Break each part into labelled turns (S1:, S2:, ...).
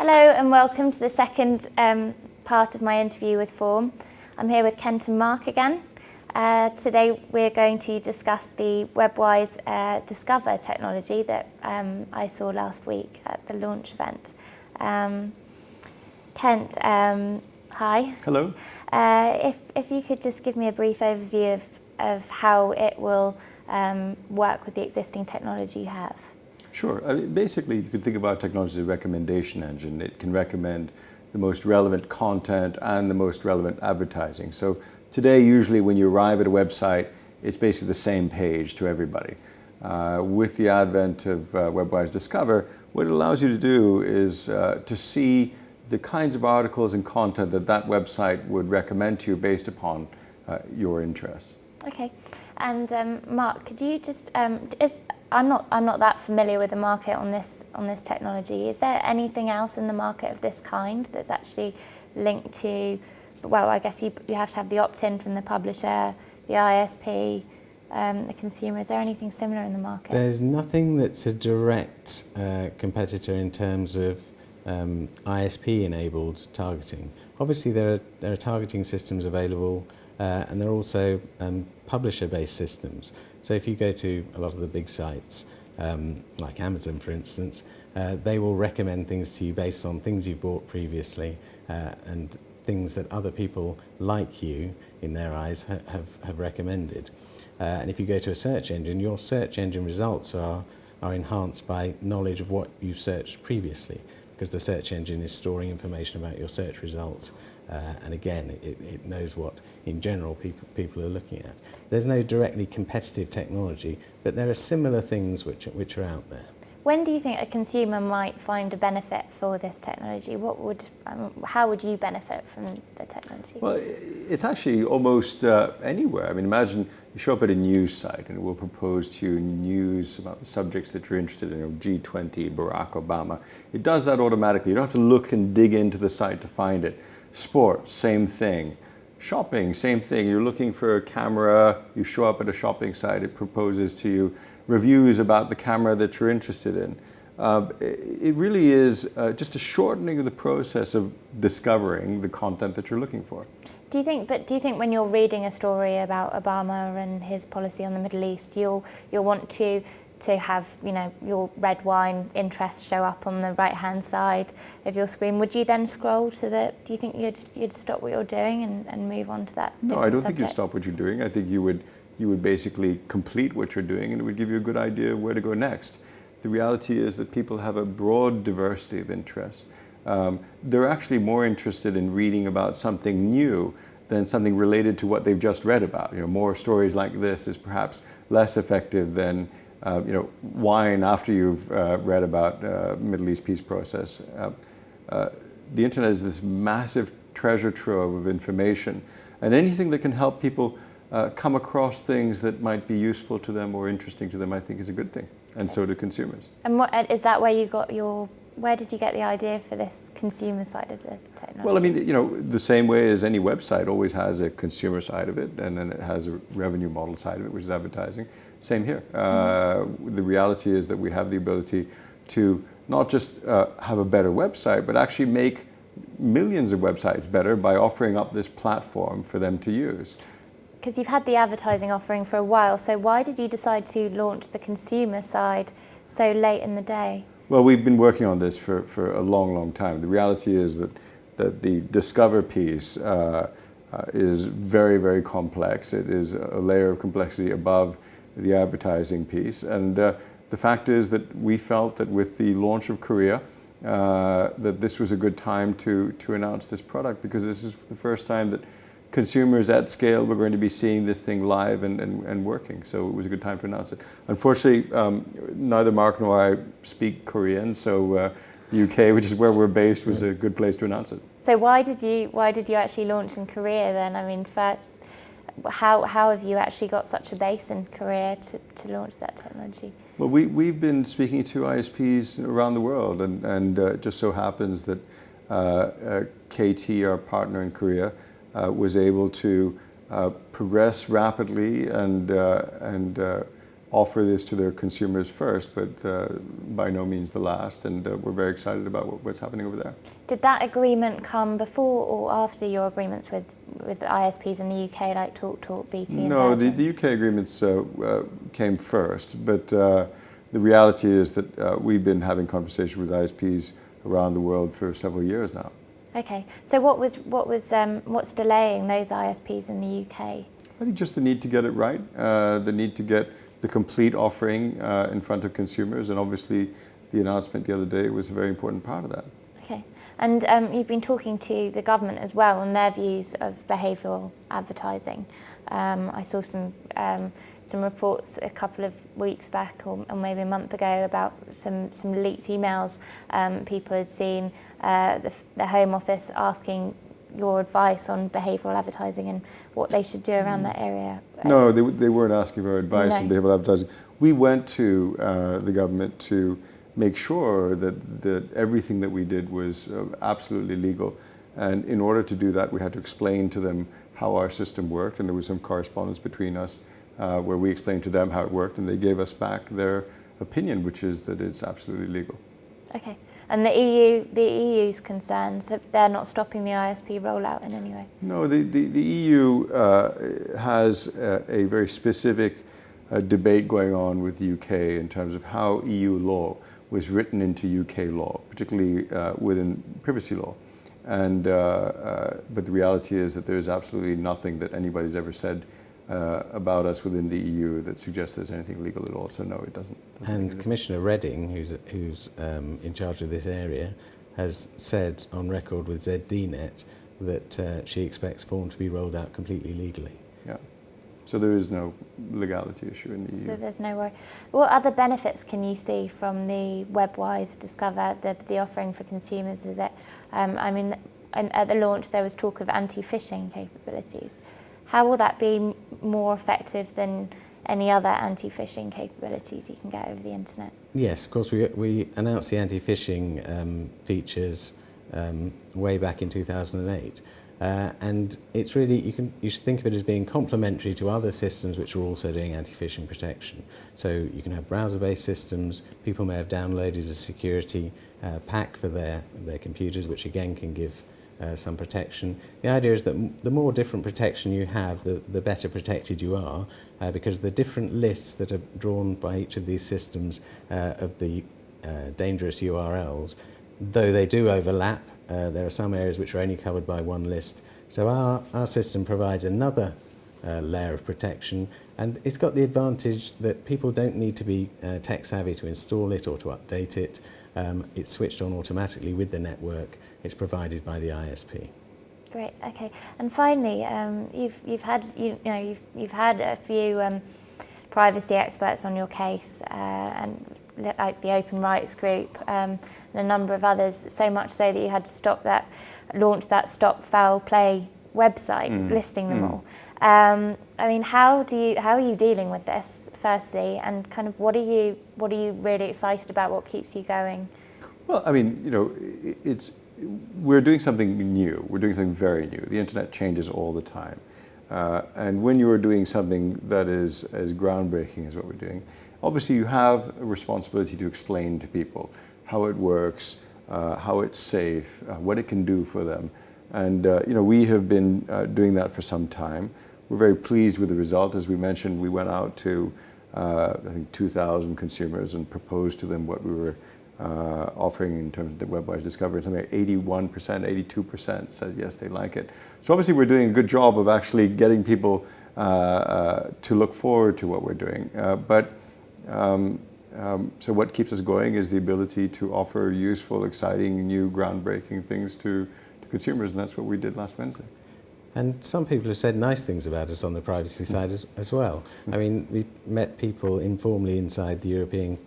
S1: Hello and welcome to the second part of my interview with Phorm. I'm here with Kent and Marc again. Today we're going to discuss the Webwise Discover technology that I saw last week at the launch event. Kent, hi.
S2: Hello.
S1: If you could just give me a brief overview of how it will work with the existing technology you have.
S2: Sure. Basically, you can think about technology as a recommendation engine. It can recommend the most relevant content and the most relevant advertising. So today, usually when you arrive at a website, it's basically the same page to everybody. With the advent of Webwise Discover, what it allows you to do is to see the kinds of articles and content that website would recommend to you based upon your interests.
S1: Okay. And Marc, could you just I'm not that familiar with the market on this technology. Is there anything else in the market of this kind that's actually linked to? Well, I guess you have to have the opt-in from the publisher, the ISP, the consumer. Is there anything similar in the market?
S3: There's nothing that's a direct competitor in terms of ISP-enabled targeting. Obviously, there are targeting systems available, and there are also publisher-based systems. So if you go to a lot of the big sites, like Amazon, for instance, they will recommend things to you based on things you've bought previously and things that other people like you, in their eyes, have recommended. And if you go to a search engine, your search engine results are enhanced by knowledge of what you've searched previously, because the search engine is storing information about your search results. And again, it knows what, in general, people are looking at. There's no directly competitive technology, but there are similar things which are out there.
S1: When do you think a consumer might find a benefit for this technology? How would you benefit from the technology?
S2: Well, it's actually almost anywhere. I mean, imagine you show up at a news site and it will propose to you news about the subjects that you're interested in, G20, Barack Obama. It does that automatically. You don't have to look and dig into the site to find it. Sports, same thing. Shopping, same thing. You're looking for a camera, you show up at a shopping site, it proposes to you reviews about the camera that you're interested in. It really is just a shortening of the process of discovering the content that you're looking for.
S1: Do you think when you're reading a story about Obama and his policy on the Middle East, you'll want to have your red wine interest show up on the right-hand side of your screen? Would you then scroll to do you think you'd stop what you're doing and move on to that?
S2: No, I don't think you'd stop what you're doing. I think you would basically complete what you're doing, and it would give you a good idea of where to go next. The reality is that people have a broad diversity of interests. They're actually more interested in reading about something new than something related to what they've just read about. More stories like this is perhaps less effective than wine after you've read about Middle East peace process. The internet is this massive treasure trove of information, and anything that can help people come across things that might be useful to them or interesting to them, I think is a good thing, and so do consumers.
S1: And is that where you got where did you get the idea for this consumer side of the technology?
S2: Well, I mean, the same way as any website always has a consumer side of it, and then it has a revenue model side of it, which is advertising. Same here. The reality is that we have the ability to not just have a better website, but actually make millions of websites better by offering up this platform for them to use.
S1: Because you've had the advertising offering for a while, so why did you decide to launch the consumer side so late in the day?
S2: Well, we've been working on this for a long, long time. The reality is that the Discover piece is very, very complex. It is a layer of complexity above the advertising piece. And the fact is that we felt that with the launch of Korea, that this was a good time to announce this product, because this is the first time that consumers at scale were going to be seeing this thing live and working. So it was a good time to announce it. Unfortunately, neither Marc nor I speak Korean, so the UK, which is where we're based, was a good place to announce it.
S1: So why did you actually launch in Korea then? I mean, first, how have you actually got such a base in Korea to launch that technology?
S2: Well, we've been speaking to ISPs around the world, and it just so happens that KT, our partner in Korea, was able to progress rapidly and offer this to their consumers first, but by no means the last. And we're very excited about what's happening over there.
S1: Did that agreement come before or after your agreements with ISPs in the UK, like TalkTalk, BT?
S2: No,
S1: and
S2: the UK agreements came first, but the reality is that we've been having conversations with ISPs around the world for several years now.
S1: Okay, so what's delaying those ISPs in the UK?
S2: I think just the need to get it right, the need to get the complete offering in front of consumers, and obviously the announcement the other day was a very important part of that.
S1: Okay, and you've been talking to the government as well on their views of behavioural advertising. I saw some reports a couple of weeks back, or maybe a month ago, about some leaked emails people had seen, the Home Office asking your advice on behavioural advertising and what they should do around that area.
S2: No, they weren't asking for advice on
S1: No.
S2: behavioural advertising. We went to the government to make sure that everything that we did was absolutely legal. And in order to do that, we had to explain to them how our system worked, and there was some correspondence between us where we explained to them how it worked, and they gave us back their opinion, which is that it's absolutely legal.
S1: Okay, and the EU's concerns, they're not stopping the ISP rollout in any way?
S2: No, the EU has a very specific debate going on with the UK in terms of how EU law was written into UK law, particularly within privacy law. And but the reality is that there's absolutely nothing that anybody's ever said about us within the EU that suggests there's anything illegal at all. So no, it doesn't.
S3: And Commissioner Redding, who's in charge of this area, has said on record with ZDNet that she expects Phorm to be rolled out completely legally.
S2: Yeah. So there is no legality issue in the EU.
S1: So there's no worry. What other benefits can you see from the Webwise Discover, the offering for consumers? Is it, I mean, at the launch there was talk of anti-phishing capabilities. How will that be more effective than any other anti-phishing capabilities you can get over the internet?
S3: Yes, of course, we announced the anti-phishing features way back in 2008. And it's really, you should think of it as being complementary to other systems which are also doing anti-phishing protection. So you can have browser-based systems. People may have downloaded a security pack for their computers, which again can give some protection. The idea is that the more different protection you have, the better protected you are, because the different lists that are drawn by each of these systems of the dangerous URLs, though they do overlap, there are some areas which are only covered by one list. So our system provides another layer of protection, and it's got the advantage that people don't need to be tech savvy to install it or to update it. It's switched on automatically with the network. It's provided by the ISP.
S1: Great. Okay. And finally, you've had a few privacy experts on your case, and like the Open Rights Group and a number of others. So much so that you had to launch that Stop Foul Play website, listing them all. I mean, how are you dealing with this? Firstly, and kind of what are you really excited about? What keeps you going?
S2: Well, I mean, we're doing something new. We're doing something very new. The internet changes all the time. And when you are doing something that is as groundbreaking as what we're doing, obviously you have a responsibility to explain to people how it works, how it's safe, what it can do for them. And we have been doing that for some time. We're very pleased with the result. As we mentioned, we went out to I think 2,000 consumers and proposed to them what we were offering in terms of the Webwise Discover, and something like 81%, 82% said yes, they like it. So obviously we're doing a good job of actually getting people to look forward to what we're doing. So what keeps us going is the ability to offer useful, exciting, new, groundbreaking things to consumers, and that's what we did last Wednesday.
S3: And some people have said nice things about us on the privacy side as well. I mean, we met people informally inside the European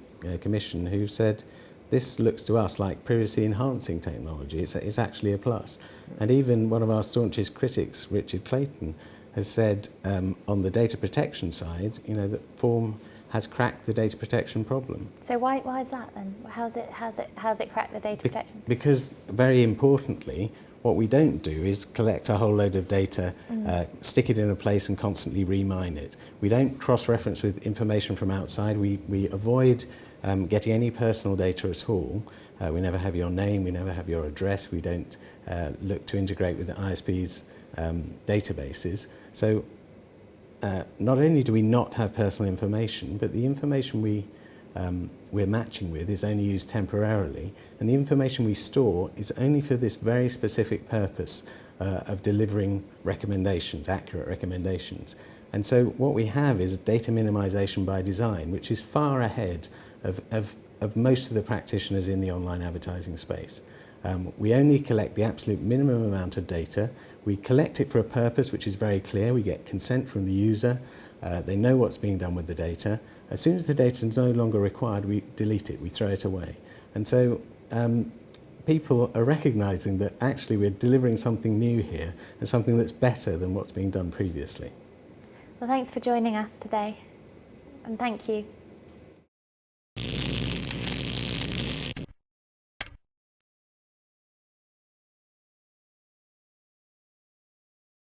S3: Commission who said, this looks to us like privacy-enhancing technology. It's actually a plus. And even one of our staunchest critics, Richard Clayton, has said on the data protection side, that Phorm has cracked the data protection problem.
S1: So why is that then? How's it cracked the data protection?
S3: Because very importantly, What we don't do is collect a whole load of data, stick it in a place and constantly remine it. We don't cross-reference with information from outside. We avoid getting any personal data at all. We never have your name, we never have your address, we don't look to integrate with the ISP's databases. So not only do we not have personal information, but the information we're matching with is only used temporarily, and the information we store is only for this very specific purpose of delivering recommendations, accurate recommendations. And so what we have is data minimization by design, which is far ahead of most of the practitioners in the online advertising space. We only collect the absolute minimum amount of data. We collect it for a purpose which is very clear. We get consent from the user. They know what's being done with the data. As soon as the data is no longer required, we delete it, we throw it away. And so people are recognizing that actually we're delivering something new here and something that's better than what's being done previously.
S1: Well, thanks for joining us today, and thank you.